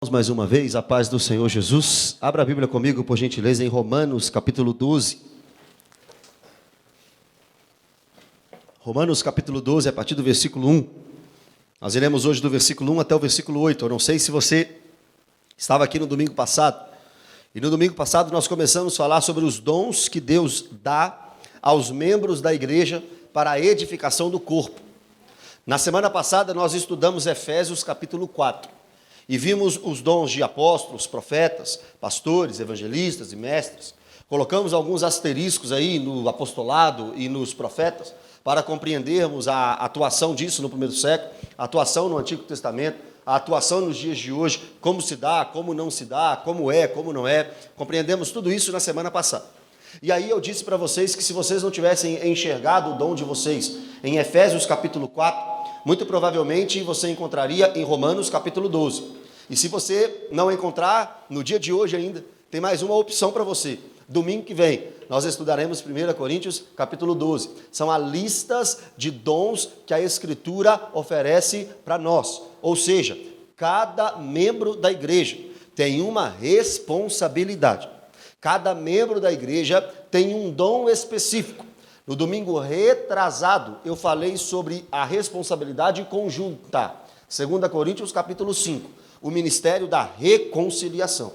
Mais uma vez, a paz do Senhor Jesus. Abra a Bíblia comigo, por gentileza, em Romanos, capítulo 12. Romanos, capítulo 12, a partir do versículo 1. Nós iremos hoje do versículo 1 até o versículo 8. Eu não sei se você estava aqui no domingo passado. E no domingo passado nós começamos a falar sobre os dons que Deus dá aos membros da igreja para a edificação do corpo. Na semana passada nós estudamos Efésios, capítulo 4. E vimos os dons de apóstolos, profetas, pastores, evangelistas e mestres. Colocamos alguns asteriscos aí no apostolado e nos profetas, para compreendermos a atuação disso no primeiro século, a atuação no Antigo Testamento, a atuação nos dias de hoje, como se dá, como não se dá, como é, como não é. Compreendemos tudo isso na semana passada. E aí eu disse para vocês que se vocês não tivessem enxergado o dom de vocês em Efésios capítulo 4, muito provavelmente você encontraria em Romanos capítulo 12. E se você não encontrar, no dia de hoje ainda, tem mais uma opção para você. Domingo que vem, nós estudaremos 1 Coríntios capítulo 12. São as listas de dons que a Escritura oferece para nós. Ou seja, cada membro da igreja tem uma responsabilidade. Cada membro da igreja tem um dom específico. No domingo retrasado, eu falei sobre a responsabilidade conjunta. 2 Coríntios capítulo 5, o ministério da reconciliação.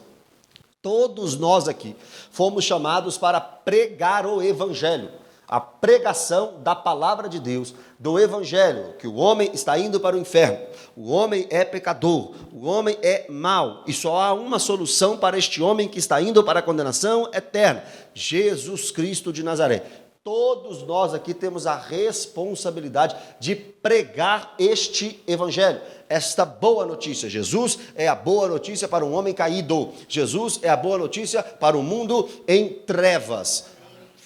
Todos nós aqui fomos chamados para pregar o evangelho, a pregação da palavra de Deus, do evangelho, que o homem está indo para o inferno, o homem é pecador, o homem é mau, e só há uma solução para este homem que está indo para a condenação eterna: Jesus Cristo de Nazaré. Todos nós aqui temos a responsabilidade de pregar este evangelho, esta boa notícia. Jesus é a boa notícia para um homem caído. Jesus é a boa notícia para o mundo em trevas.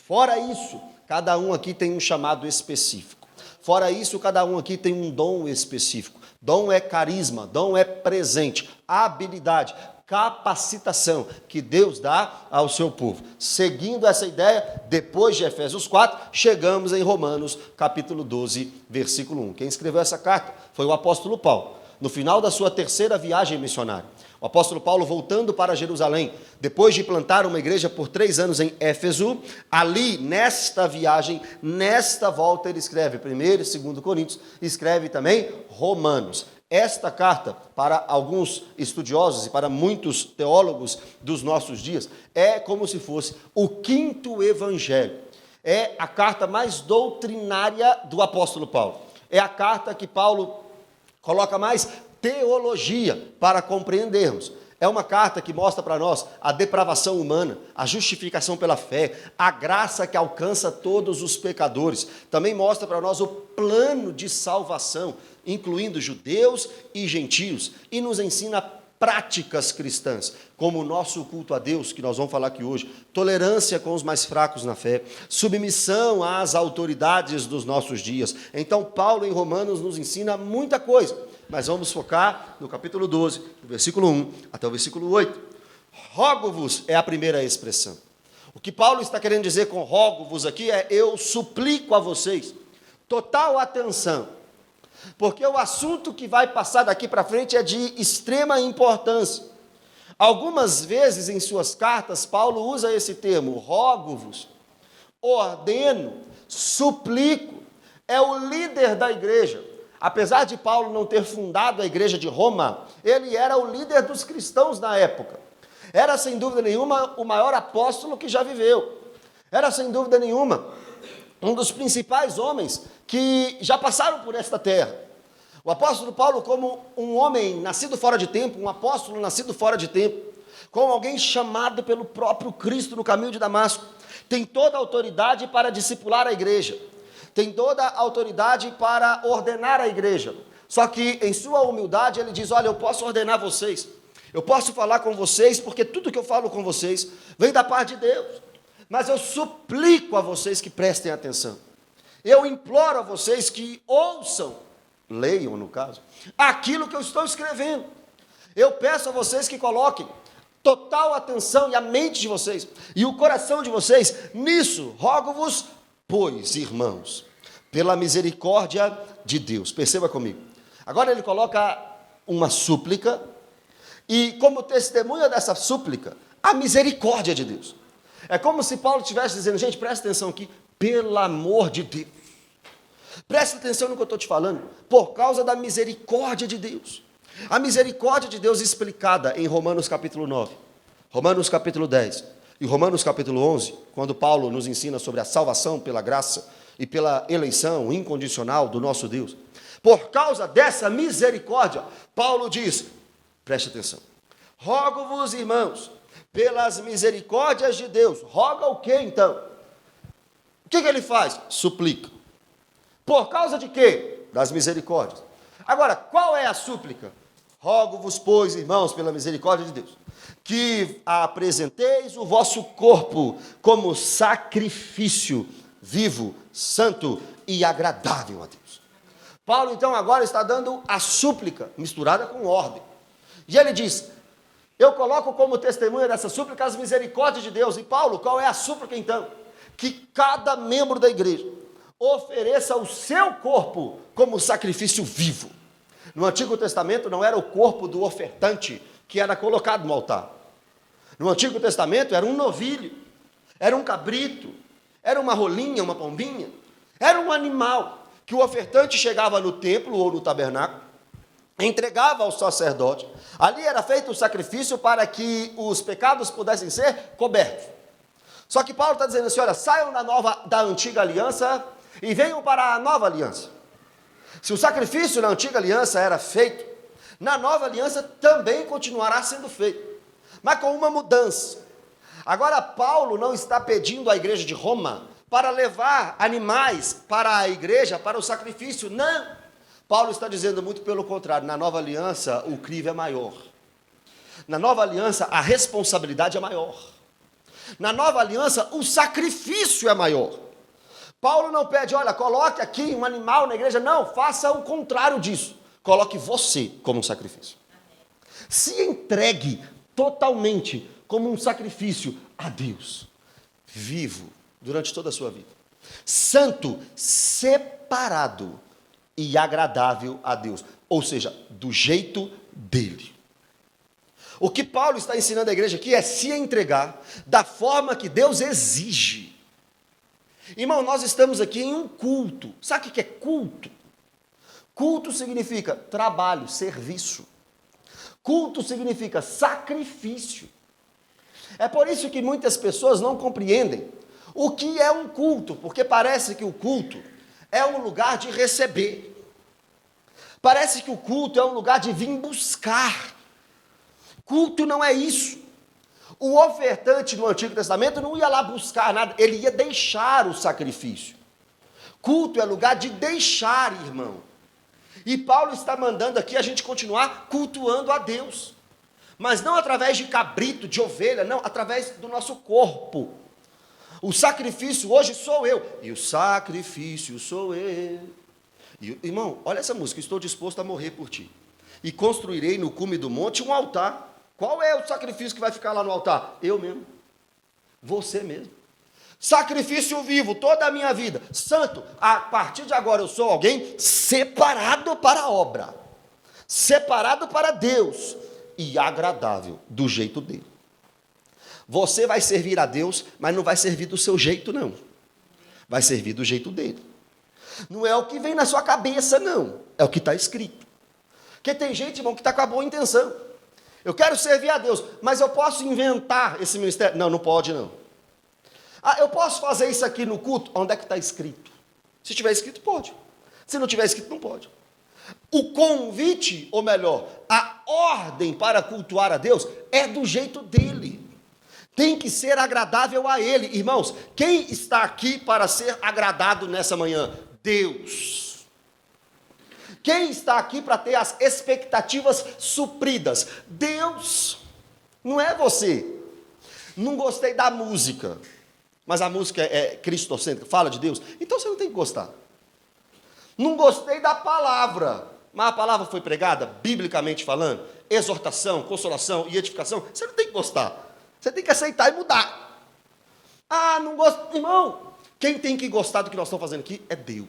Fora isso, cada um aqui tem um chamado específico. Fora isso, cada um aqui tem um dom específico. Dom é carisma, dom é presente, habilidade, capacitação que Deus dá ao seu povo. Seguindo essa ideia, depois de Efésios 4, chegamos em Romanos, capítulo 12, versículo 1. Quem escreveu essa carta foi o apóstolo Paulo, no final da sua terceira viagem missionária. O apóstolo Paulo, voltando para Jerusalém, depois de plantar uma igreja por 3 anos em Éfeso, ali, nesta viagem, nesta volta, ele escreve 1 e 2 Coríntios, escreve também Romanos. Esta carta, para alguns estudiosos e para muitos teólogos dos nossos dias, é como se fosse o 5º evangelho. É a carta mais doutrinária do apóstolo Paulo. É a carta que Paulo coloca mais teologia para compreendermos. É uma carta que mostra para nós a depravação humana, a justificação pela fé, a graça que alcança todos os pecadores. Também mostra para nós o plano de salvação, incluindo judeus e gentios, e nos ensina práticas cristãs, como o nosso culto a Deus, que nós vamos falar aqui hoje, tolerância com os mais fracos na fé, submissão às autoridades dos nossos dias. Então, Paulo, em Romanos, nos ensina muita coisa, mas vamos focar no capítulo 12, do versículo 1 até o versículo 8. Rogo-vos é a primeira expressão. O que Paulo está querendo dizer com rogo-vos aqui é: eu suplico a vocês total atenção, porque o assunto que vai passar daqui para frente é de extrema importância. Algumas vezes em suas cartas, Paulo usa esse termo, rogo-vos, ordeno, suplico. É o líder da igreja. Apesar de Paulo não ter fundado a igreja de Roma, ele era o líder dos cristãos na época. Era, sem dúvida nenhuma, o maior apóstolo que já viveu. Era, sem dúvida nenhuma, um dos principais homens que já passaram por esta terra. O apóstolo Paulo, como um homem nascido fora de tempo, um apóstolo nascido fora de tempo, como alguém chamado pelo próprio Cristo no caminho de Damasco, tem toda a autoridade para discipular a igreja, tem toda a autoridade para ordenar a igreja. Só que em sua humildade ele diz: olha, eu posso ordenar vocês, eu posso falar com vocês, porque tudo que eu falo com vocês vem da parte de Deus, mas eu suplico a vocês que prestem atenção. Eu imploro a vocês que ouçam, leiam no caso, aquilo que eu estou escrevendo. Eu peço a vocês que coloquem total atenção e a mente de vocês e o coração de vocês nisso. Rogo-vos, pois, irmãos, pela misericórdia de Deus. Perceba comigo. Agora ele coloca uma súplica E como testemunha dessa súplica, a misericórdia de Deus. É como se Paulo estivesse dizendo, gente, presta atenção aqui, pelo amor de Deus. Presta atenção no que eu estou te falando, por causa da misericórdia de Deus. A misericórdia de Deus explicada em Romanos capítulo 9, Romanos capítulo 10 e Romanos capítulo 11, quando Paulo nos ensina sobre a salvação pela graça e pela eleição incondicional do nosso Deus. Por causa dessa misericórdia, Paulo diz, preste atenção, rogo-vos, irmãos, pelas misericórdias de Deus. Roga o que então? O que ele faz? Suplica. Por causa de quê? Das misericórdias. Agora, qual é a súplica? Rogo-vos, pois, irmãos, pela misericórdia de Deus, que apresenteis o vosso corpo como sacrifício vivo, santo e agradável a Deus. Paulo, então, agora está dando a súplica, misturada com ordem. E ele diz, eu coloco como testemunha dessa súplica as misericórdias de Deus. E Paulo, qual é a súplica, então? Que cada membro da igreja ofereça o seu corpo como sacrifício vivo. No Antigo Testamento não era o corpo do ofertante que era colocado no altar. No Antigo Testamento era um novilho, era um cabrito, era uma rolinha, uma pombinha, era um animal que o ofertante chegava no templo ou no tabernáculo, entregava ao sacerdote. Ali era feito o sacrifício para que os pecados pudessem ser cobertos. Só que Paulo está dizendo assim, olha, saiam da antiga aliança e venham para a nova aliança. Se o sacrifício na antiga aliança era feito, na nova aliança também continuará sendo feito, mas com uma mudança. Agora Paulo não está pedindo à igreja de Roma para levar animais para a igreja, para o sacrifício, não. Paulo está dizendo muito pelo contrário, na nova aliança o crivo é maior. Na nova aliança a responsabilidade é maior. Na nova aliança o sacrifício é maior. Paulo não pede, olha, coloque aqui um animal na igreja. Não, faça o contrário disso. Coloque você como um sacrifício. Se entregue totalmente como um sacrifício a Deus. Vivo durante toda a sua vida. Santo, separado e agradável a Deus. Ou seja, do jeito dele. O que Paulo está ensinando à igreja aqui é se entregar da forma que Deus exige. Irmão, nós estamos aqui em um culto. Sabe o que é culto? Culto significa trabalho, serviço. Culto significa sacrifício. É por isso que muitas pessoas não compreendem o que é um culto, porque parece que o culto é um lugar de receber. Parece que o culto é um lugar de vir buscar. Culto não é isso. O ofertante no Antigo Testamento não ia lá buscar nada, ele ia deixar o sacrifício. Culto é lugar de deixar, irmão. E Paulo está mandando aqui a gente continuar cultuando a Deus. Mas não através de cabrito, de ovelha, não, através do nosso corpo. O sacrifício hoje sou eu, e o sacrifício sou eu. E, irmão, olha essa música, estou disposto a morrer por ti. E construirei no cume do monte um altar. Qual é o sacrifício que vai ficar lá no altar? Eu mesmo. Você mesmo. Sacrifício vivo, toda a minha vida. Santo, a partir de agora eu sou alguém separado para a obra. Separado para Deus. E agradável, do jeito dele. Você vai servir a Deus, mas não vai servir do seu jeito, não. Vai servir do jeito dele. Não é o que vem na sua cabeça, não. É o que está escrito. Porque tem gente, irmão, que está com a boa intenção. Eu quero servir a Deus, mas eu posso inventar esse ministério? Não, não pode não. Ah, eu posso fazer isso aqui no culto? Onde é que está escrito? Se tiver escrito, pode. Se não tiver escrito, não pode. O convite, ou melhor, a ordem para cultuar a Deus é do jeito dele. Tem que ser agradável a ele. Irmãos, quem está aqui para ser agradado nessa manhã? Deus. Quem está aqui para ter as expectativas supridas? Deus. Não é você. Não gostei da música, mas a música é cristocêntrica, fala de Deus, então você não tem que gostar. Não gostei da palavra, mas a palavra foi pregada, biblicamente falando, exortação, consolação e edificação, você não tem que gostar. Você tem que aceitar e mudar. Ah, não gosto. Irmão, quem tem que gostar do que nós estamos fazendo aqui é Deus.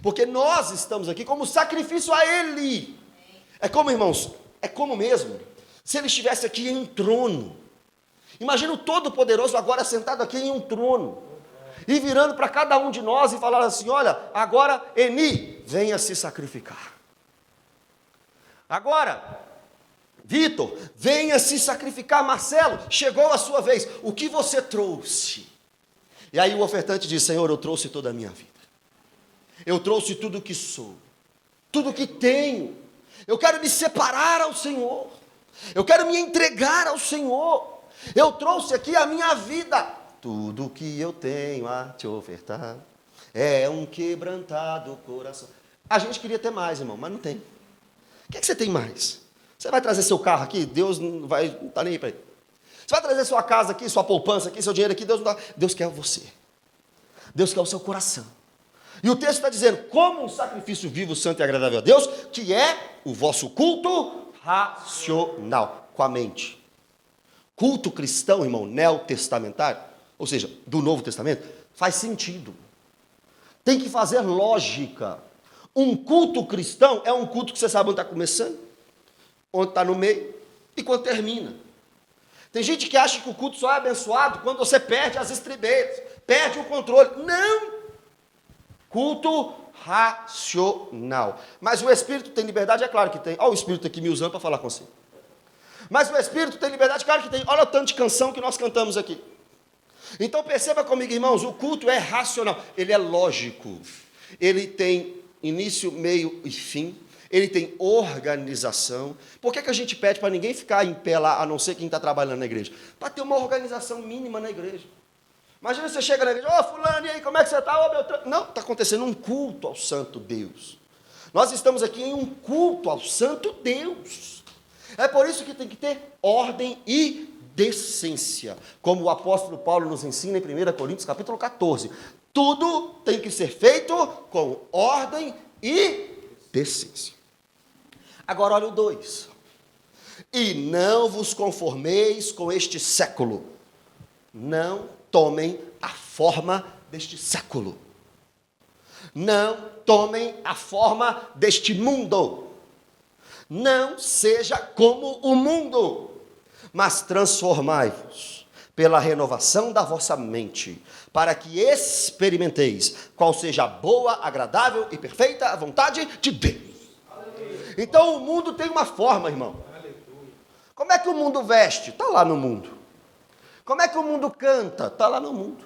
Porque nós estamos aqui como sacrifício a Ele. É como, irmãos, é como mesmo se ele estivesse aqui em um trono. Imagina o Todo-Poderoso agora sentado aqui em um trono, e virando para cada um de nós e falando assim: olha, agora Eni, venha se sacrificar. Agora, Vitor, venha se sacrificar. Marcelo, chegou a sua vez. O que você trouxe? E aí o ofertante diz: Senhor, eu trouxe toda a minha vida. Eu trouxe tudo o que sou, tudo o que tenho. Eu quero me separar ao Senhor. Eu quero me entregar ao Senhor. Eu trouxe aqui a minha vida. Tudo que eu tenho a te ofertar é um quebrantado coração. A gente queria ter mais, irmão, mas não tem. O que é que você tem mais? Você vai trazer seu carro aqui? Deus não está nem aí para ele. Você vai trazer sua casa aqui, sua poupança aqui, seu dinheiro aqui? Deus não dá. Deus quer você. Deus quer o seu coração. E o texto está dizendo: como um sacrifício vivo, santo e agradável a Deus, que é o vosso culto racional, com a mente. Culto cristão, irmão, neotestamentário, ou seja, do Novo Testamento, faz sentido. Tem que fazer lógica. Um culto cristão é um culto que você sabe onde está começando, onde está no meio e quando termina. Tem gente que acha que o culto só é abençoado quando você perde as estribeiras, perde o controle. Não! Culto racional. Mas o Espírito tem liberdade? É claro que tem. Olha o Espírito aqui me usando para falar com você. Mas o Espírito tem liberdade? Claro que tem. Olha o tanto de canção que nós cantamos aqui. Então perceba comigo, irmãos, o culto é racional. Ele é lógico. Ele tem início, meio e fim. Ele tem organização. Por que a gente pede para ninguém ficar em pé lá, a não ser quem está trabalhando na igreja? Para ter uma organização mínima na igreja. Imagina você chega na igreja: ô fulano, e aí, como é que você está? Ô Beltrano. Não, está acontecendo um culto ao santo Deus. Nós estamos aqui em um culto ao santo Deus. É por isso que tem que ter ordem e decência. Como o apóstolo Paulo nos ensina em 1 Coríntios capítulo 14. Tudo tem que ser feito com ordem e decência. Agora olha o 2. E não vos conformeis com este século. Não tomem a forma deste século. Não tomem a forma deste mundo. Não seja como o mundo, mas transformai-vos pela renovação da vossa mente, para que experimenteis qual seja a boa, agradável e perfeita vontade de Deus. Aleluia. Então o mundo tem uma forma, irmão. Aleluia. Como é que o mundo veste? Está lá no mundo. Como é que o mundo canta? Está lá no mundo.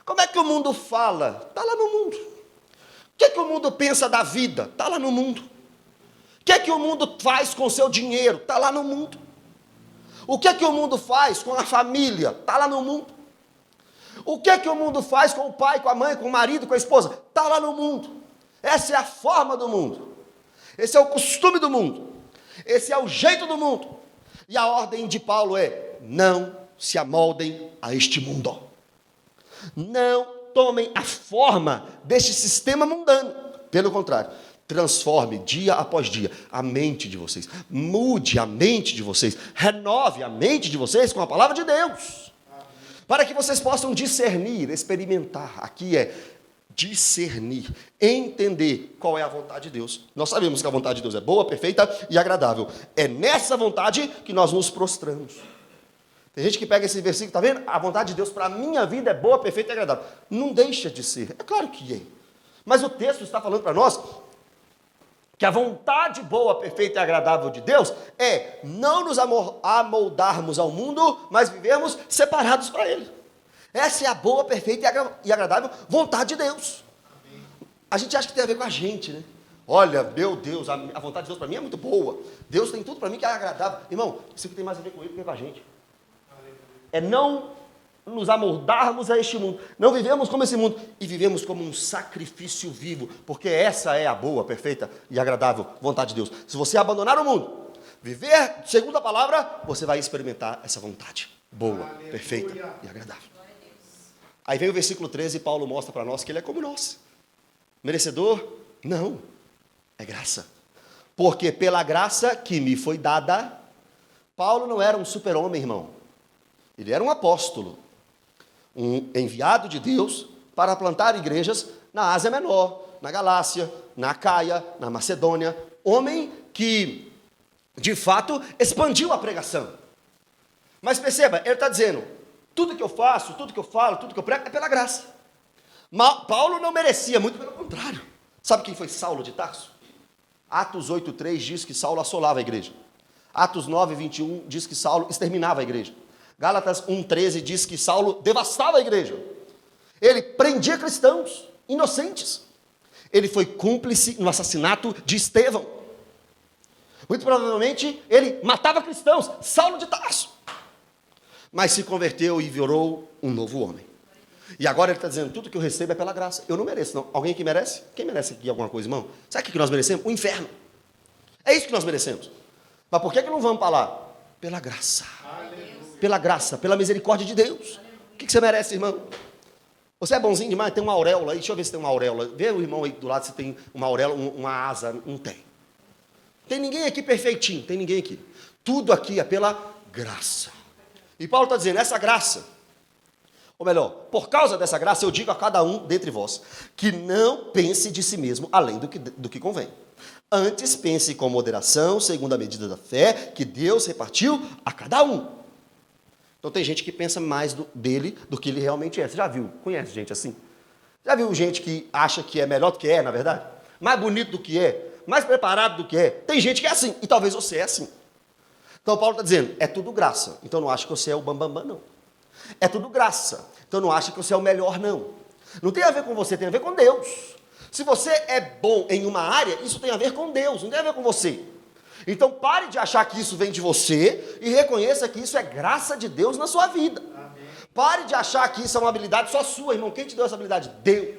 Como é que o mundo fala? Está lá no mundo. O que é que o mundo pensa da vida? Está lá no mundo. O que é que o mundo faz com o seu dinheiro? Está lá no mundo. O que é que o mundo faz com a família? Está lá no mundo. O que é que o mundo faz com o pai, com a mãe, com o marido, com a esposa? Está lá no mundo. Essa é a forma do mundo. Esse é o costume do mundo. Esse é o jeito do mundo. E a ordem de Paulo é: não se amoldem a este mundo. Não tomem a forma deste sistema mundano. Pelo contrário, transforme dia após dia a mente de vocês. Mude a mente de vocês. Renove a mente de vocês com a palavra de Deus. Para que vocês possam discernir, experimentar. Aqui é discernir, entender qual é a vontade de Deus. Nós sabemos que a vontade de Deus é boa, perfeita e agradável. É nessa vontade que nós nos prostramos. Tem gente que pega esse versículo, está vendo? A vontade de Deus para a minha vida é boa, perfeita e agradável. Não deixa de ser. É claro que é. Mas o texto está falando para nós que a vontade boa, perfeita e agradável de Deus é não nos amoldarmos ao mundo, mas vivermos separados para Ele. Essa é a boa, perfeita e agradável vontade de Deus. A gente acha que tem a ver com a gente, né? Olha, meu Deus, a vontade de Deus para mim é muito boa. Deus tem tudo para mim que é agradável. Irmão, isso aqui tem mais a ver com Ele do que com a gente. É não nos amoldarmos a este mundo. Não vivemos como esse mundo. E vivemos como um sacrifício vivo. Porque essa é a boa, perfeita e agradável vontade de Deus. Se você abandonar o mundo, viver segundo a palavra, você vai experimentar essa vontade boa, aleluia, perfeita e agradável. Aí vem o versículo 13 e Paulo mostra para nós que ele é como nós. Merecedor? Não. É graça. Porque pela graça que me foi dada, Paulo não era um super-homem, irmão. Ele era um apóstolo, um enviado de Deus para plantar igrejas na Ásia Menor, na Galácia, na Acaia, na Macedônia. Homem que de fato, expandiu a pregação. Mas perceba, ele está dizendo, tudo que eu faço, tudo que eu falo, tudo que eu prego é pela graça. Paulo não merecia, muito pelo contrário. Sabe quem foi Saulo de Tarso? Atos 8,3 diz que Saulo assolava a igreja. Atos 9,21 diz que Saulo exterminava a igreja. Gálatas 1,13 diz que Saulo devastava a igreja. Ele prendia cristãos inocentes. Ele foi cúmplice no assassinato de Estevão. Muito provavelmente ele matava cristãos, Saulo de Tarso. Mas se converteu e virou um novo homem. E agora ele está dizendo, tudo que eu recebo é pela graça. Eu não mereço, não. Alguém aqui merece? Quem merece aqui alguma coisa, irmão? Sabe o que nós merecemos? O inferno. É isso que nós merecemos. Mas por que não vamos para lá? Pela graça. Pela graça, pela misericórdia de Deus. O que você merece, irmão? Você é bonzinho demais? Tem uma auréola aí. Deixa eu ver se tem uma auréola. Vê o irmão aí do lado se tem uma auréola, uma asa. Não tem. Tem ninguém aqui perfeitinho. Tem ninguém aqui. Tudo aqui é pela graça. E Paulo está dizendo, essa graça, ou melhor, por causa dessa graça, eu digo a cada um dentre vós, que não pense de si mesmo além do que convém. Antes pense com moderação, segundo a medida da fé, que Deus repartiu a cada um. Então tem gente que pensa mais dele do que ele realmente é. Você já viu? Conhece gente assim? Já viu gente que acha que é melhor do que é, na verdade? Mais bonito do que é, mais preparado do que é. Tem gente que é assim, e talvez você é assim. Então Paulo está dizendo, é tudo graça. Então não acha que você é o bambambam, não. É tudo graça. Então não acha que você é o melhor, não. Não tem a ver com você, tem a ver com Deus. Se você é bom em uma área, isso tem a ver com Deus, não tem a ver com você. Então pare de achar que isso vem de você e reconheça que isso é graça de Deus na sua vida. Amém. Pare de achar que isso é uma habilidade só sua, irmão. Quem te deu essa habilidade? Deus.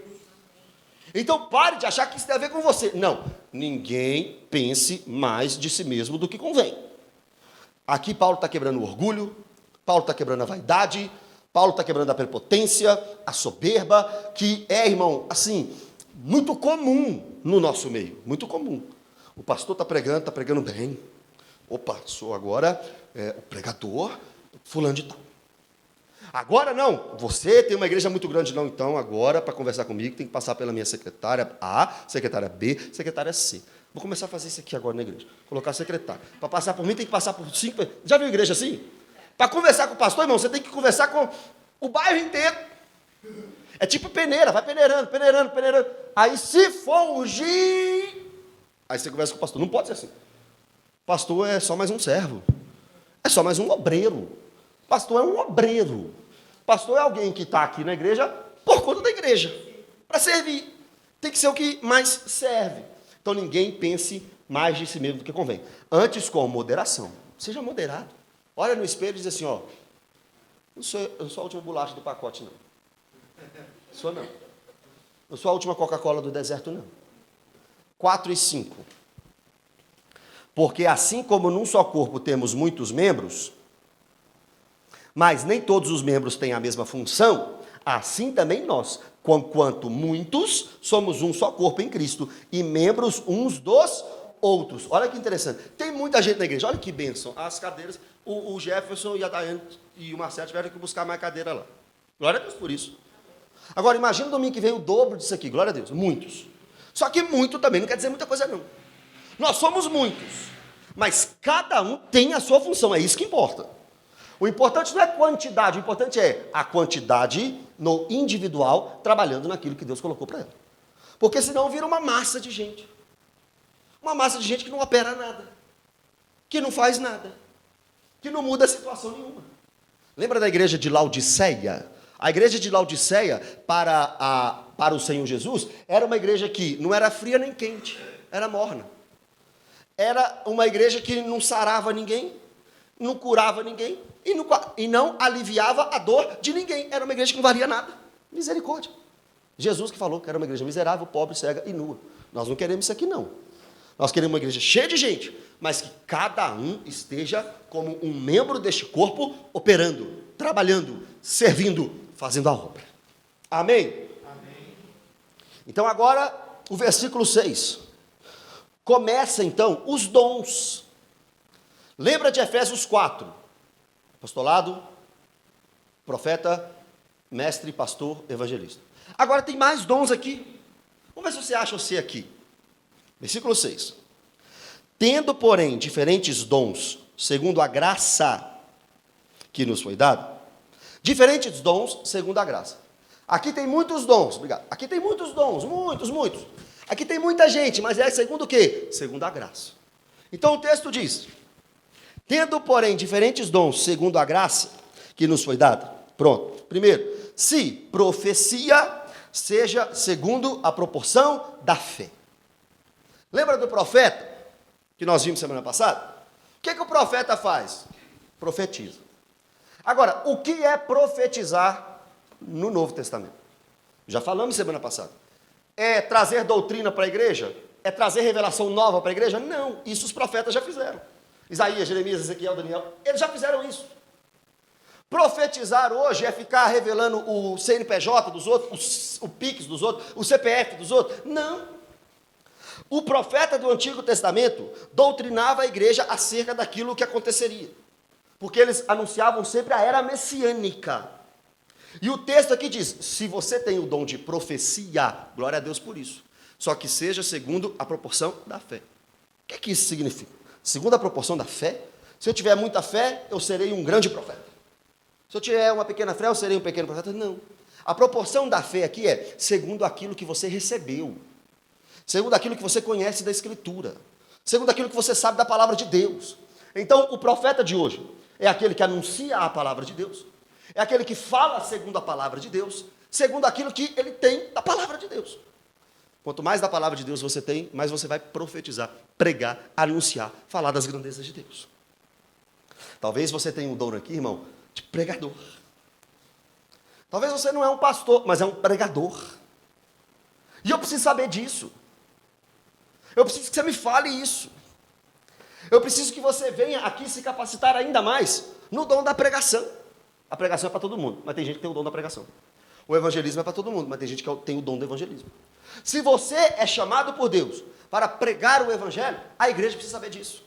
Então pare de achar que isso tem a ver com você. Não, ninguém pense mais de si mesmo do que convém. Aqui Paulo está quebrando o orgulho, Paulo está quebrando a vaidade, Paulo está quebrando a prepotência, a soberba, que é, irmão, assim, muito comum no nosso meio, muito comum. O pastor está pregando bem. Opa, sou agora o pregador, fulano de tal. Agora não, você tem uma igreja muito grande, não, então agora para conversar comigo tem que passar pela minha secretária A, secretária B, secretária C. Vou começar a fazer isso aqui agora na igreja, colocar secretária. Para passar por mim tem que passar por 5, já viu igreja assim? Para conversar com o pastor, irmão, você tem que conversar com o bairro inteiro. É tipo peneira, vai peneirando. Aí se for ungir, aí você conversa com o pastor. Não pode ser assim. Pastor é só mais um servo. É só mais um obreiro. Pastor é um obreiro. Pastor é alguém que está aqui na igreja por conta da igreja. Para servir. Tem que ser o que mais serve. Então ninguém pense mais de si mesmo do que convém. Antes com moderação. Seja moderado. Olha no espelho e diz assim, ó. Eu não sou a última bolacha do pacote, não. Sou não. Não sou a última Coca-Cola do deserto, não. 4 e 5. Porque assim como num só corpo temos muitos membros, mas nem todos os membros têm a mesma função, assim também nós, quanto muitos, somos um só corpo em Cristo, e membros uns dos outros. Olha que interessante. Tem muita gente na igreja, olha que bênção. As cadeiras, o Jefferson e a Daiane e o Marcelo tiveram que buscar mais cadeira lá. Glória a Deus por isso. Agora, imagina o domingo que vem o dobro disso aqui, glória a Deus, muitos. Só que muito também não quer dizer muita coisa, não. Nós somos muitos, mas cada um tem a sua função, é isso que importa. O importante não é quantidade, o importante é a quantidade no individual, trabalhando naquilo que Deus colocou para ela. Porque senão vira uma massa de gente. Uma massa de gente que não opera nada, que não faz nada, que não muda a situação nenhuma. Lembra da igreja de Laodiceia? A igreja de Laodiceia, para o Senhor Jesus, era uma igreja que não era fria nem quente, era morna. Era uma igreja que não sarava ninguém, não curava ninguém e não aliviava a dor de ninguém. Era uma igreja que não valia nada. Misericórdia. Jesus que falou que era uma igreja miserável, pobre, cega e nua. Nós não queremos isso aqui, não. Nós queremos uma igreja cheia de gente, mas que cada um esteja como um membro deste corpo, operando, trabalhando, servindo, fazendo a obra. Amém? Amém. Então agora, o versículo 6. Começa então os dons. Lembra de Efésios 4. Apostolado, profeta, mestre, pastor, evangelista. Agora tem mais dons aqui. Vamos ver se você acha você aqui. Versículo 6. Tendo, porém, diferentes dons, segundo a graça que nos foi dada. Diferentes dons, segundo a graça. Aqui tem muitos dons, obrigado. Aqui tem muitos dons, muitos. Aqui tem muita gente, mas é segundo o quê? Segundo a graça. Então o texto diz: tendo, porém, diferentes dons, segundo a graça que nos foi dada. Pronto. Primeiro, se profecia, seja segundo a proporção da fé. Lembra do profeta que nós vimos semana passada? O que o profeta faz? Profetiza. Agora, o que é profetizar no Novo Testamento? Já falamos semana passada. É trazer doutrina para a igreja? É trazer revelação nova para a igreja? Não, isso os profetas já fizeram. Isaías, Jeremias, Ezequiel, Daniel, eles já fizeram isso. Profetizar hoje é ficar revelando o CNPJ dos outros, o PIX dos outros, o CPF dos outros? Não. O profeta do Antigo Testamento doutrinava a igreja acerca daquilo que aconteceria. Porque eles anunciavam sempre a era messiânica. E o texto aqui diz: se você tem o dom de profecia, glória a Deus por isso. Só que seja segundo a proporção da fé. O que isso significa? Segundo a proporção da fé, se eu tiver muita fé, eu serei um grande profeta. Se eu tiver uma pequena fé, eu serei um pequeno profeta. Não. A proporção da fé aqui é segundo aquilo que você recebeu. Segundo aquilo que você conhece da Escritura. Segundo aquilo que você sabe da palavra de Deus. Então, o profeta de hoje é aquele que anuncia a palavra de Deus. É aquele que fala segundo a palavra de Deus, segundo aquilo que ele tem da palavra de Deus. Quanto mais da palavra de Deus você tem, mais você vai profetizar, pregar, anunciar, falar das grandezas de Deus. Talvez você tenha um dom aqui, irmão, de pregador. Talvez você não é um pastor, mas é um pregador. E eu preciso saber disso. Eu preciso que você me fale isso. Eu preciso que você venha aqui se capacitar ainda mais no dom da pregação. A pregação é para todo mundo, mas tem gente que tem o dom da pregação. O evangelismo é para todo mundo, mas tem gente que tem o dom do evangelismo. Se você é chamado por Deus para pregar o evangelho, a igreja precisa saber disso.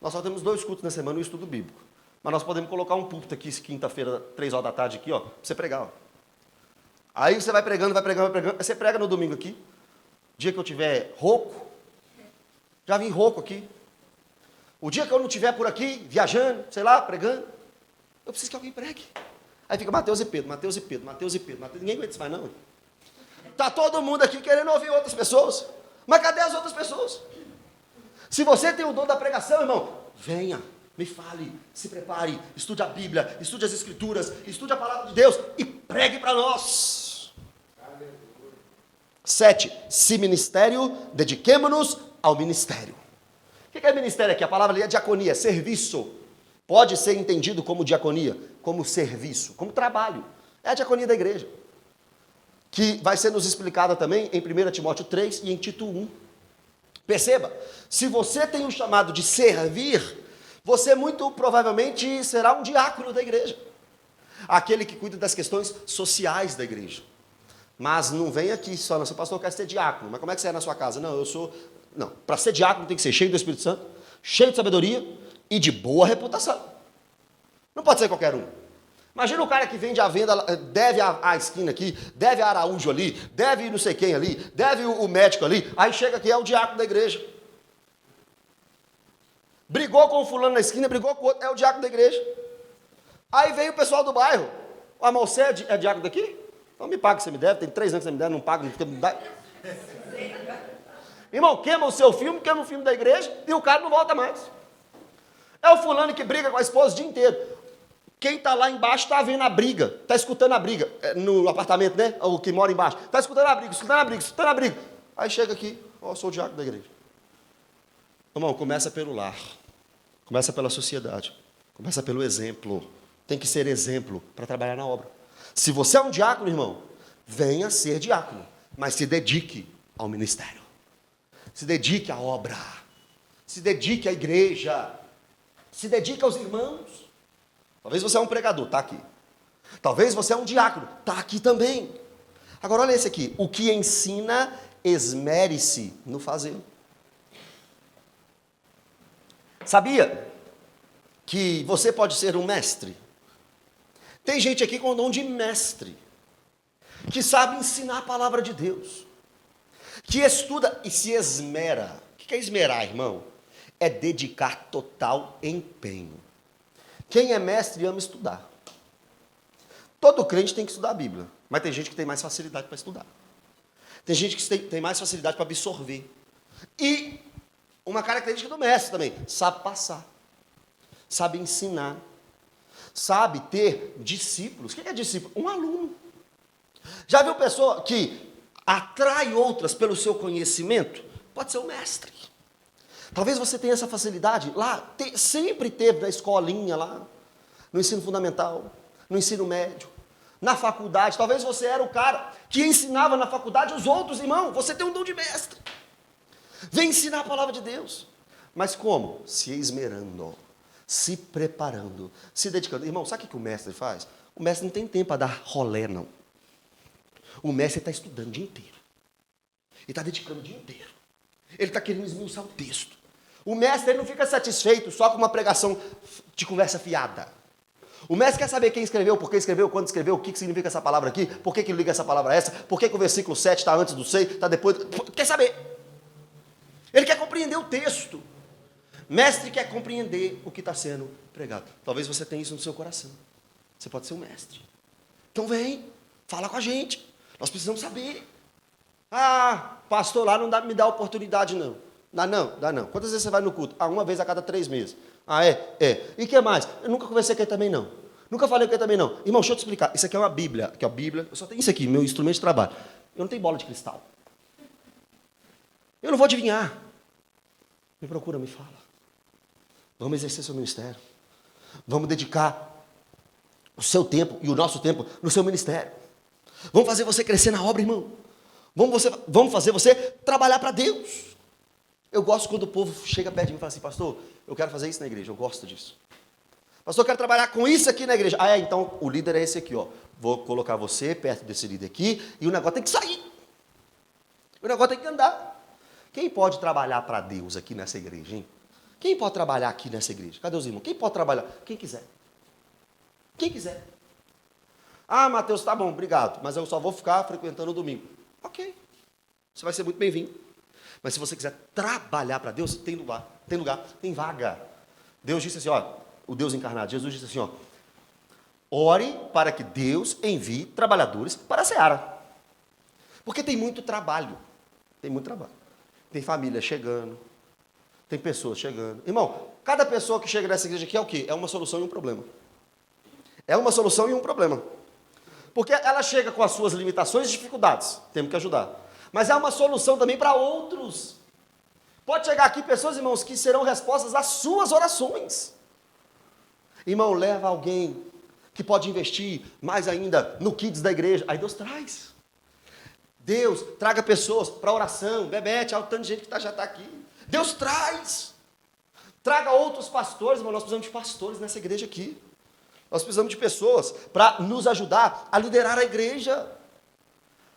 Nós só temos 2 cultos na semana e um estudo bíblico. Mas nós podemos colocar um púlpito aqui, quinta-feira, 3 horas da tarde aqui, ó, para você pregar. Ó. Aí você vai pregando. Você prega no domingo aqui. Dia que eu tiver rouco, já vim rouco aqui. O dia que eu não estiver por aqui, viajando, sei lá, pregando, eu preciso que alguém pregue. Aí fica Mateus e Pedro. Ninguém aguenta isso mais não. Está todo mundo aqui querendo ouvir outras pessoas. Mas cadê as outras pessoas? Se você tem o dom da pregação, irmão, venha, me fale, se prepare, estude a Bíblia, estude as Escrituras, estude a palavra de Deus e pregue para nós. 7. Se ministério, dediquemo-nos ao ministério. O que é ministério aqui? A palavra ali é diaconia, serviço. Pode ser entendido como diaconia, como serviço, como trabalho. É a diaconia da igreja. Que vai ser nos explicada também em 1 Timóteo 3 e em Tito 1. Perceba, se você tem o chamado de servir, você muito provavelmente será um diácono da igreja. Aquele que cuida das questões sociais da igreja. Mas não vem aqui só, não, seu pastor quer ser diácono, mas como é que você é na sua casa? Não, eu sou... Não, para ser diácono tem que ser cheio do Espírito Santo, cheio de sabedoria e de boa reputação. Não pode ser qualquer um. Imagina o cara que vende a venda, deve a esquina aqui, deve a Araújo ali, deve não sei quem ali, deve o médico ali, aí chega aqui, é o diácono da igreja. Brigou com o fulano na esquina, brigou com o outro, é o diácono da igreja. Aí veio o pessoal do bairro, mas você é diácono daqui? Então me paga o que você me deve, tem 3 anos que você me deve, não paga, não dá. Irmão, queima o seu filme, queima o filme da igreja e o cara não volta mais. É o fulano que briga com a esposa o dia inteiro. Quem está lá embaixo está vendo a briga, está escutando a briga, no apartamento, né? O que mora embaixo, está escutando a briga. Aí chega aqui, ó, eu sou o diácono da igreja. Irmão, começa pelo lar, começa pela sociedade, começa pelo exemplo. Tem que ser exemplo para trabalhar na obra. Se você é um diácono, irmão, venha ser diácono, mas se dedique ao ministério. Se dedique à obra, se dedique à igreja, se dedique aos irmãos. Talvez você é um pregador, está aqui. Talvez você é um diácono, está aqui também. Agora olha esse aqui, o que ensina, esmere-se no fazer. Sabia que você pode ser um mestre? Tem gente aqui com o dom de mestre, que sabe ensinar a palavra de Deus, que estuda e se esmera. O que é esmerar, irmão? é dedicar total empenho. Quem é mestre ama estudar. Todo crente tem que estudar a Bíblia, mas tem gente que tem mais facilidade para estudar. Tem gente que tem mais facilidade para absorver. E uma característica do mestre também, sabe passar, sabe ensinar, sabe ter discípulos. O que é discípulo? Um aluno. Já viu pessoa que atrai outras pelo seu conhecimento? Pode ser o mestre. Talvez você tenha essa facilidade lá, sempre teve na escolinha lá, no ensino fundamental, no ensino médio, na faculdade. Talvez você era o cara que ensinava na faculdade os outros, irmão. Você tem um dom de mestre. Vem ensinar a palavra de Deus. Mas como? Se esmerando, se preparando, se dedicando. Irmão, sabe o que o mestre faz? O mestre não tem tempo para dar rolé, não. O mestre está estudando o dia inteiro. Ele está dedicando o dia inteiro. Ele está querendo esmiuçar o texto. O mestre ele não fica satisfeito só com uma pregação de conversa fiada. O mestre quer saber quem escreveu, por que escreveu, quando escreveu, o que significa essa palavra aqui, por que liga essa palavra a essa, por que o versículo 7 está antes do 6, está depois. Quer saber. Ele quer compreender o texto. Mestre quer compreender o que está sendo pregado. Talvez você tenha isso no seu coração. Você pode ser um mestre. Então vem, fala com a gente. Nós precisamos saber. Ah, pastor, lá não me dá oportunidade, não. Dá não. Quantas vezes você vai no culto? Ah, uma vez a cada 3 meses. Ah, é? E o que mais? Eu nunca conversei com ele também, não. Nunca falei com ele também, não. Irmão, deixa eu te explicar. Isso aqui é uma Bíblia. Aqui é a Bíblia. Eu só tenho isso aqui, meu instrumento de trabalho. Eu não tenho bola de cristal. Eu não vou adivinhar. Me procura, me fala. Vamos exercer seu ministério. Vamos dedicar o seu tempo e o nosso tempo no seu ministério. Vamos fazer você crescer na obra, irmão. Vamos fazer você trabalhar para Deus. Eu gosto quando o povo chega perto de mim e fala assim, pastor, eu quero fazer isso na igreja, eu gosto disso. Pastor, eu quero trabalhar com isso aqui na igreja. Ah, então o líder é esse aqui, ó. Vou colocar você perto desse líder aqui e o negócio tem que sair. O negócio tem que andar. Quem pode trabalhar para Deus aqui nessa igreja, hein? Quem pode trabalhar aqui nessa igreja? Cadê os irmãos? Quem pode trabalhar? Quem quiser. Quem quiser. Ah, Mateus, tá bom, obrigado, mas eu só vou ficar frequentando o domingo. Ok. Você vai ser muito bem-vindo. Mas se você quiser trabalhar para Deus, tem lugar, tem vaga. Deus disse assim, ó, o Deus encarnado, Jesus disse assim, ó, ore para que Deus envie trabalhadores para a seara. Porque tem muito trabalho. Tem família chegando, tem pessoas chegando. Irmão, cada pessoa que chega nessa igreja aqui é o quê? É uma solução e um problema. É uma solução e um problema. Porque ela chega com as suas limitações e dificuldades. Temos que ajudar. Mas é uma solução também para outros. Pode chegar aqui pessoas, irmãos, que serão respostas às suas orações. Irmão, leva alguém que pode investir mais ainda no kids da igreja. Aí Deus traz. Deus traga pessoas para oração. Bebete, olha o tanto de gente que já está aqui. Deus traz. Traga outros pastores, irmão. Nós precisamos de pastores nessa igreja aqui. Nós precisamos de pessoas para nos ajudar a liderar a igreja.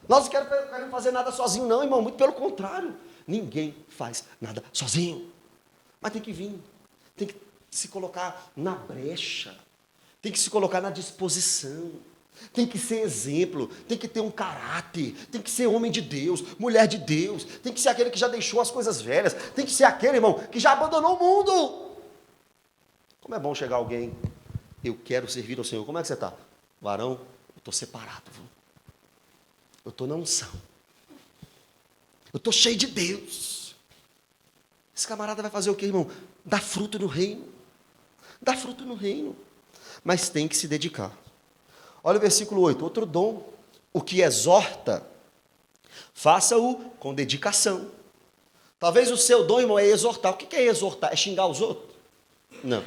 Nós não queremos fazer nada sozinho, não, irmão. Muito pelo contrário. Ninguém faz nada sozinho. Mas tem que vir. Tem que se colocar na brecha. Tem que se colocar na disposição. Tem que ser exemplo. Tem que ter um caráter. Tem que ser homem de Deus, mulher de Deus. Tem que ser aquele que já deixou as coisas velhas. Tem que ser aquele, irmão, que já abandonou o mundo. Como é bom chegar alguém. Eu quero servir ao Senhor. Como é que você está? Varão, eu estou separado, viu? Eu estou na unção. Eu estou cheio de Deus. Esse camarada vai fazer o quê, irmão? Dar fruto no reino. Dar fruto no reino. Mas tem que se dedicar. Olha o versículo 8. Outro dom. O que exorta, faça-o com dedicação. Talvez o seu dom, irmão, é exortar. O que é exortar? É xingar os outros? Não.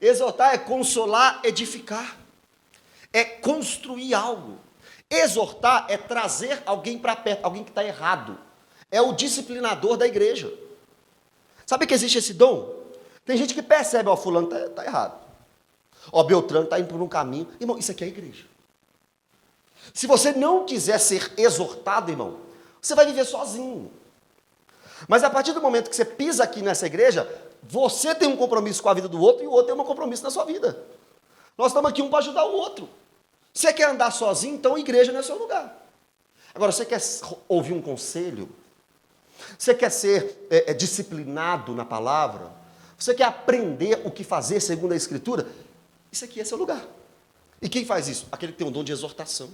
Exortar é consolar, edificar. É construir algo. Exortar é trazer alguém para perto, alguém que está errado. É o disciplinador da igreja. Sabe que existe esse dom? Tem gente que percebe, ó, fulano está errado. Ó, Beltrano está indo por um caminho. Irmão, isso aqui é a igreja. Se você não quiser ser exortado, irmão, você vai viver sozinho. Mas a partir do momento que você pisa aqui nessa igreja, você tem um compromisso com a vida do outro e o outro tem um compromisso na sua vida. Nós estamos aqui um para ajudar o outro. Você quer andar sozinho, então a igreja não é seu lugar. Agora, você quer ouvir um conselho? Você quer ser disciplinado na palavra? Você quer aprender o que fazer segundo a Escritura? Isso aqui é seu lugar. E quem faz isso? Aquele que tem o dom de exortação.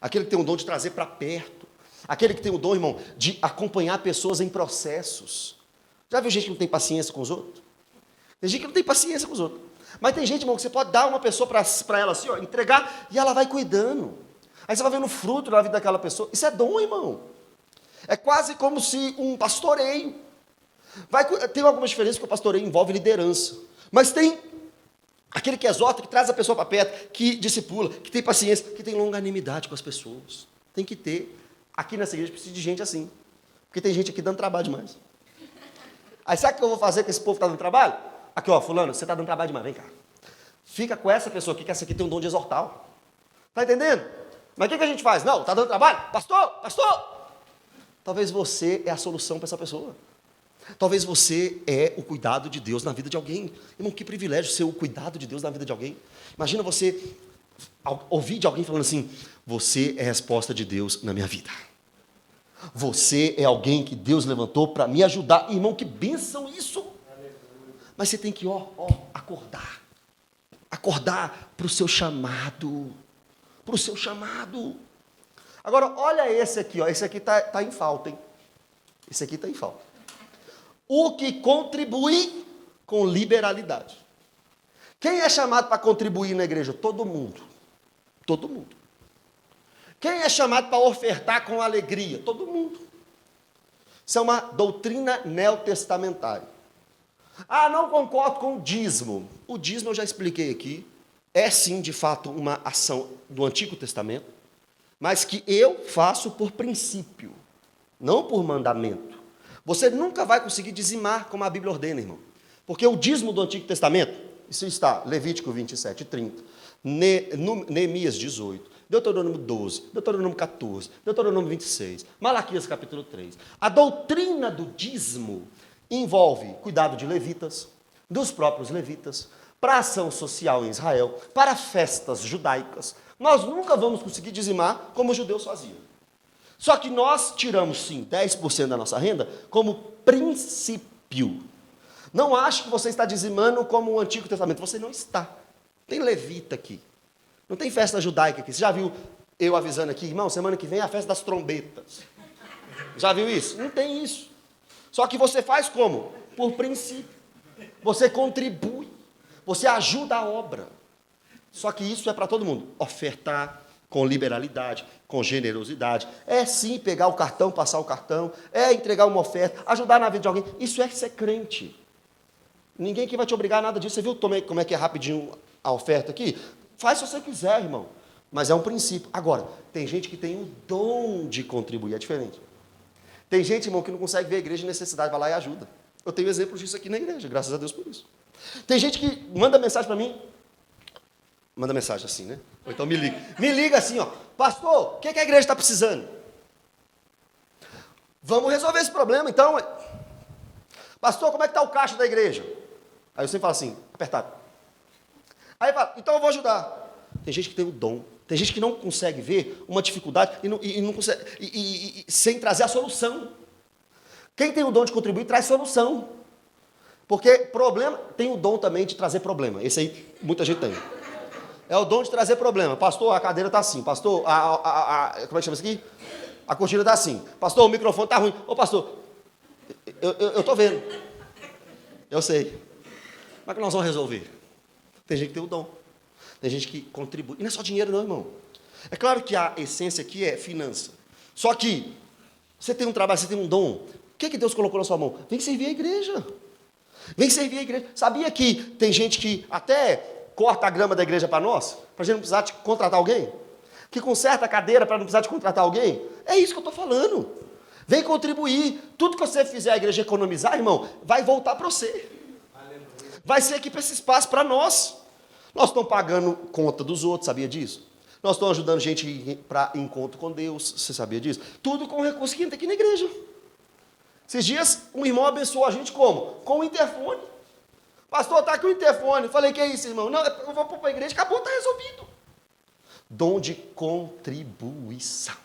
Aquele que tem o dom de trazer para perto. Aquele que tem o dom, irmão, de acompanhar pessoas em processos. Já viu gente que não tem paciência com os outros? Tem gente que não tem paciência com os outros. Mas tem gente, irmão, que você pode dar uma pessoa para ela assim, ó, entregar, e ela vai cuidando. Aí você vai vendo fruto na vida daquela pessoa. Isso é dom, irmão. É quase como se um pastoreio. Tem algumas diferenças, porque o pastoreio envolve liderança. Mas tem aquele que exorta, que traz a pessoa para perto, que discipula, que tem paciência, que tem longanimidade com as pessoas. Tem que ter. Aqui nessa igreja precisa de gente assim. Porque tem gente aqui dando trabalho demais. Aí sabe o que eu vou fazer com esse povo que está dando trabalho? Aqui, ó, fulano, você está dando trabalho demais, vem cá. Fica com essa pessoa aqui, que essa aqui tem um dom de exortar. Ó. Tá entendendo? Mas o que a gente faz? Não, está dando trabalho? Pastor, pastor! Talvez você é a solução para essa pessoa. Talvez você é o cuidado de Deus na vida de alguém. Irmão, que privilégio ser o cuidado de Deus na vida de alguém. Imagina você ouvir de alguém falando assim, você é a resposta de Deus na minha vida. Você é alguém que Deus levantou para me ajudar. Irmão, que bênção isso. Mas você tem que, acordar. Acordar para o seu chamado. Para o seu chamado. Agora, olha esse aqui, ó. Esse aqui está em falta, hein? Esse aqui está em falta. O que contribui com liberalidade. Quem é chamado para contribuir na igreja? Todo mundo. Todo mundo. Quem é chamado para ofertar com alegria? Todo mundo. Isso é uma doutrina neotestamentária. Ah, não concordo com o dízimo. O dízimo eu já expliquei aqui. É sim, de fato, uma ação do Antigo Testamento, mas que eu faço por princípio, não por mandamento. Você nunca vai conseguir dizimar como a Bíblia ordena, irmão. Porque o dízimo do Antigo Testamento, isso está Levítico 27, 30, Neemias 18, Deuteronômio 12, Deuteronômio 14, Deuteronômio 26, Malaquias capítulo 3. A doutrina do dízimo envolve cuidado de levitas, dos próprios levitas, para ação social em Israel, para festas judaicas. Nós nunca vamos conseguir dizimar como os judeus faziam. Só que nós tiramos, sim, 10% da nossa renda como princípio. Não acho que você está dizimando como o Antigo Testamento. Você não está. Tem levita aqui. Não tem festa judaica aqui. Você já viu eu avisando aqui, irmão, semana que vem é a festa das trombetas. Já viu isso? Não tem isso. Só que você faz como? Por princípio. Você contribui. Você ajuda a obra. Só que isso é para todo mundo. Ofertar com liberalidade, com generosidade. É sim pegar o cartão, passar o cartão. É entregar uma oferta, ajudar na vida de alguém. Isso é ser crente. Ninguém aqui vai te obrigar a nada disso. Você viu como é que é rapidinho a oferta aqui? Faz se você quiser, irmão. Mas é um princípio. Agora, tem gente que tem o dom de contribuir. É diferente. Tem gente, irmão, que não consegue ver a igreja em necessidade. Vai lá e ajuda. Eu tenho exemplos disso aqui na igreja. Graças a Deus por isso. Tem gente que manda mensagem para mim. Manda mensagem assim, né? Ou então me liga. Me liga assim, ó. Pastor, o que a igreja está precisando? Vamos resolver esse problema, então. Pastor, como é que está o caixa da igreja? Aí eu sempre falo assim, apertado. Aí fala, então eu vou ajudar. Tem gente que tem o dom. Tem gente que não consegue ver uma dificuldade e não consegue, sem trazer a solução. Quem tem o dom de contribuir traz solução. Porque problema, tem o dom também de trazer problema. Esse aí muita gente tem. É o dom de trazer problema. Pastor, a cadeira está assim. Pastor, como é que chama isso aqui? A cortina está assim. Pastor, o microfone está ruim. Ô, pastor, eu estou vendo. Eu sei. Como é que nós vamos resolver? Tem gente que tem o dom. Tem gente que contribui. E não é só dinheiro não, irmão. É claro que a essência aqui é finança. Só que você tem um trabalho, você tem um dom. O que Deus colocou na sua mão? Vem servir a igreja. Vem servir a igreja. Sabia que tem gente que até corta a grama da igreja para nós? Para a gente não precisar de contratar alguém? Que conserta a cadeira para não precisar de contratar alguém? É isso que eu estou falando. Vem contribuir. Tudo que você fizer a igreja economizar, irmão, vai voltar para você. Vai ser aqui para esse espaço para nós. Nós estamos pagando conta dos outros, sabia disso? Nós estamos ajudando gente para encontro com Deus, você sabia disso? Tudo com o recurso que entra aqui na igreja. Esses dias, um irmão abençoou a gente como? Com o interfone. Pastor, está aqui o interfone. Falei, que é isso, irmão? Não, eu vou para a igreja, acabou, está resolvido. Dom de contribuição.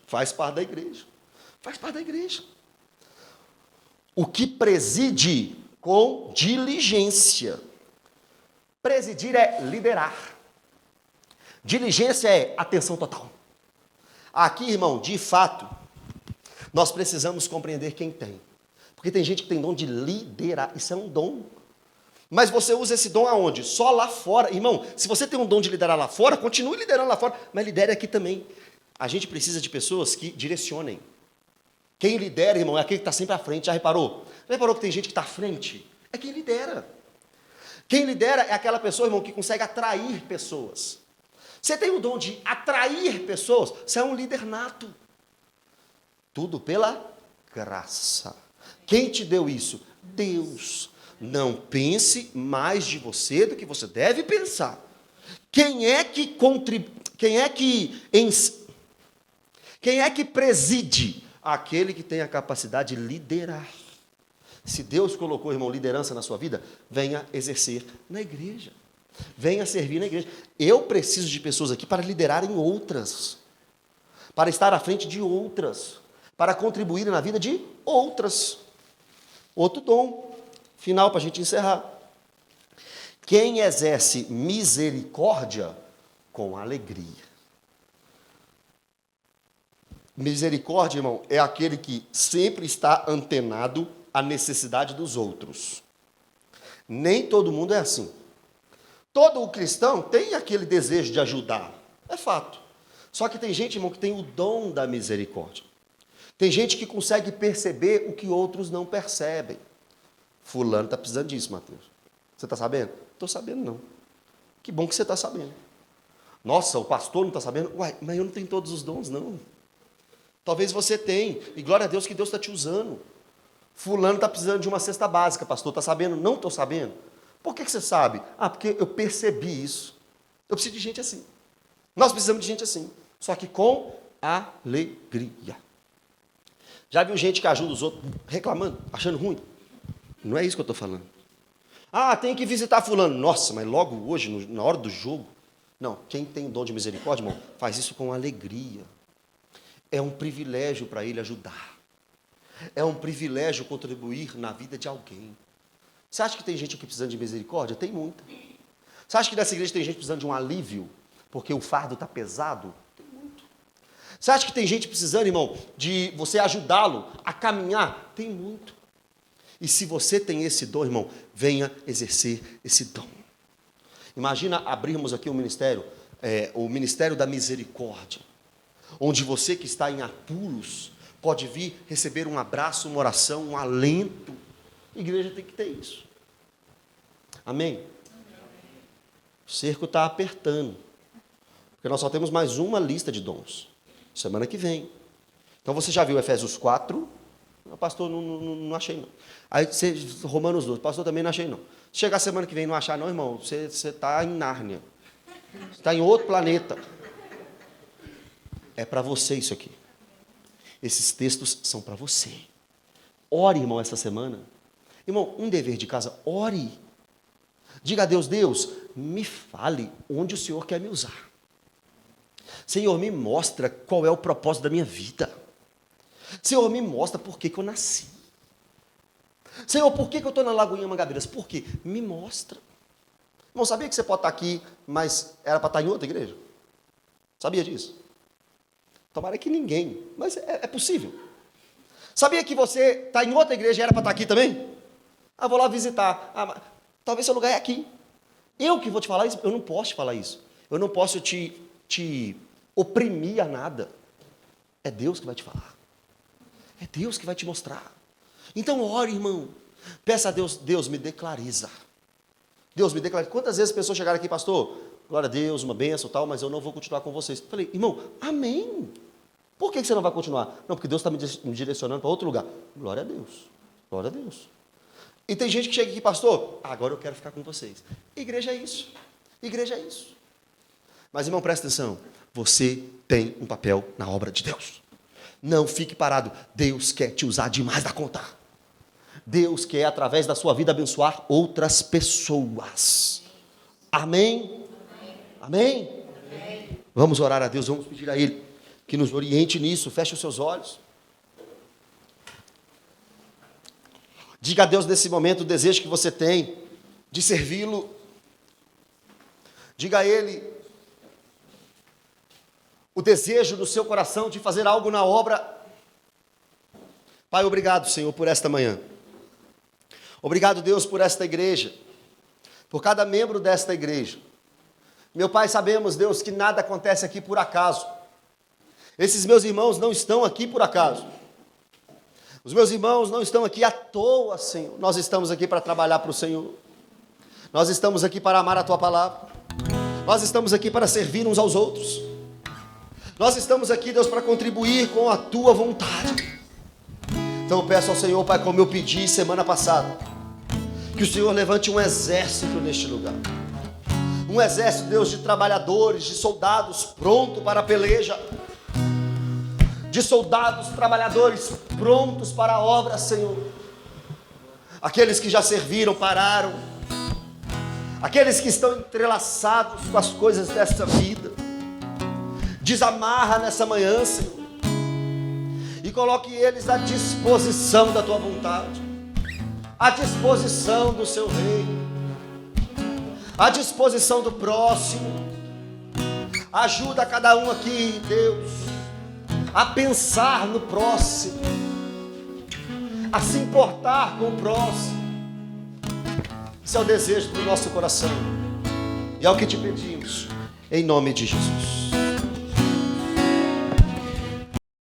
Faz parte da igreja. Faz parte da igreja. o que preside com diligência. Presidir é liderar. Diligência é atenção total. Aqui, irmão, de fato, nós precisamos compreender quem tem. Porque tem gente que tem dom de liderar. Isso é um dom. Mas você usa esse dom aonde? Só lá fora. Irmão, se você tem um dom de liderar lá fora, continue liderando lá fora, mas lidere aqui também. A gente precisa de pessoas que direcionem. Quem lidera, irmão, é aquele que está sempre à frente. Já reparou? Já reparou que tem gente que está à frente? É quem lidera. Quem lidera é aquela pessoa, irmão, que consegue atrair pessoas. Você tem o dom de atrair pessoas, você é um líder nato. Tudo pela graça. Quem te deu isso? Deus. Não pense mais de você do que você deve pensar. Quem é que preside? Aquele que tem a capacidade de liderar. Se Deus colocou, irmão, liderança na sua vida, venha exercer na igreja. Venha servir na igreja. Eu preciso de pessoas aqui para liderarem outras. Para estar à frente de outras. Para contribuir na vida de outras. Outro dom. Final para a gente encerrar. Quem exerce misericórdia com alegria. Misericórdia, irmão, é aquele que sempre está antenado à necessidade dos outros. Nem todo mundo é assim. Todo o cristão tem aquele desejo de ajudar. É fato. Só que tem gente, irmão, que tem o dom da misericórdia. Tem gente que consegue perceber o que outros não percebem. Fulano está precisando disso, Mateus. Você está sabendo? Estou sabendo, não. Que bom que você está sabendo. Nossa, o pastor não está sabendo? Uai, mas eu não tenho todos os dons, não. Talvez você tenha. E glória a Deus que Deus está te usando. Fulano está precisando de uma cesta básica, pastor. Está sabendo? Não estou sabendo. Por que você sabe? Ah, porque eu percebi isso. Eu preciso de gente assim. Nós precisamos de gente assim. Só que com alegria. Já viu gente que ajuda os outros reclamando, achando ruim? Não é isso que eu estou falando. Ah, tem que visitar fulano. Nossa, mas logo hoje, na hora do jogo. Não, quem tem dom de misericórdia, irmão, faz isso com alegria. É um privilégio para ele ajudar. É um privilégio contribuir na vida de alguém. Você acha que tem gente aqui precisando de misericórdia? Tem muita. Você acha que nessa igreja tem gente precisando de um alívio? Porque o fardo está pesado? Tem muito. Você acha que tem gente precisando, irmão, de você ajudá-lo a caminhar? Tem muito. E se você tem esse dom, irmão, venha exercer esse dom. Imagina abrirmos aqui um ministério, o Ministério da Misericórdia, onde você que está em apuros pode vir receber um abraço, uma oração, um alento. A igreja tem que ter isso. Amém? O cerco está apertando, porque nós só temos mais uma lista de dons, semana que vem. Então você já viu Efésios 4? Pastor, não achei não. Aí Romanos 12, pastor, também não achei não. Chegar a semana que vem e não achar não, irmão, você está em Nárnia. Você está em outro planeta. É para você isso aqui. Esses textos são para você. Ore, irmão, essa semana. Irmão, um dever de casa, ore. Diga a Deus, Deus, me fale onde o Senhor quer me usar. Senhor, me mostra qual é o propósito da minha vida. Senhor, me mostra por que eu nasci. Senhor, por que eu estou na Lagoinha Mangabeiras? Por quê? Me mostra. Irmão, sabia que você pode estar aqui, mas era para estar em outra igreja? Sabia disso? Tomara que ninguém, mas é possível. Sabia que você está em outra igreja e era para estar aqui também? Ah, vou lá visitar. Ah, talvez seu lugar é aqui. Eu que vou te falar isso, eu não posso te falar isso. Eu não posso te oprimir a nada. É Deus que vai te falar. É Deus que vai te mostrar. Então ore, irmão. Peça a Deus, Deus me dê clareza. Deus me dê clareza. Quantas vezes as pessoas chegaram aqui, pastor, glória a Deus, uma bênção e tal, mas eu não vou continuar com vocês. Eu falei, irmão, amém. Por que você não vai continuar? Não, porque Deus está me direcionando para outro lugar. Glória a Deus. Glória a Deus. E tem gente que chega aqui, pastor, agora eu quero ficar com vocês. Igreja é isso. Igreja é isso. Mas, irmão, presta atenção. Você tem um papel na obra de Deus. Não fique parado. Deus quer te usar demais da conta. Deus quer, através da sua vida, abençoar outras pessoas. Amém? Amém? Amém? Vamos orar a Deus, vamos pedir a Ele que nos oriente nisso. Feche os seus olhos. Diga a Deus nesse momento o desejo que você tem de servi-lo. Diga a Ele o desejo do seu coração de fazer algo na obra. Pai, obrigado, Senhor, por esta manhã. Obrigado, Deus, por esta igreja, por cada membro desta igreja. Meu Pai, sabemos, Deus, que nada acontece aqui por acaso. Esses meus irmãos não estão aqui por acaso. Os meus irmãos não estão aqui à toa, Senhor. Nós estamos aqui para trabalhar para o Senhor. Nós estamos aqui para amar a Tua palavra. Nós estamos aqui para servir uns aos outros. Nós estamos aqui, Deus, para contribuir com a Tua vontade. Então eu peço ao Senhor, Pai, como eu pedi semana passada, que o Senhor levante um exército neste lugar. Um exército, Deus, de trabalhadores, de soldados pronto para a peleja. De soldados, trabalhadores prontos para a obra, Senhor. Aqueles que já serviram, pararam. Aqueles que estão entrelaçados com as coisas desta vida. Desamarra nessa manhã, Senhor. E coloque eles à disposição da Tua vontade. À disposição do Seu reino. À disposição do próximo. Ajuda cada um aqui, Deus, a pensar no próximo, a se importar com o próximo. Esse é o desejo do nosso coração, e é o que te pedimos, em nome de Jesus.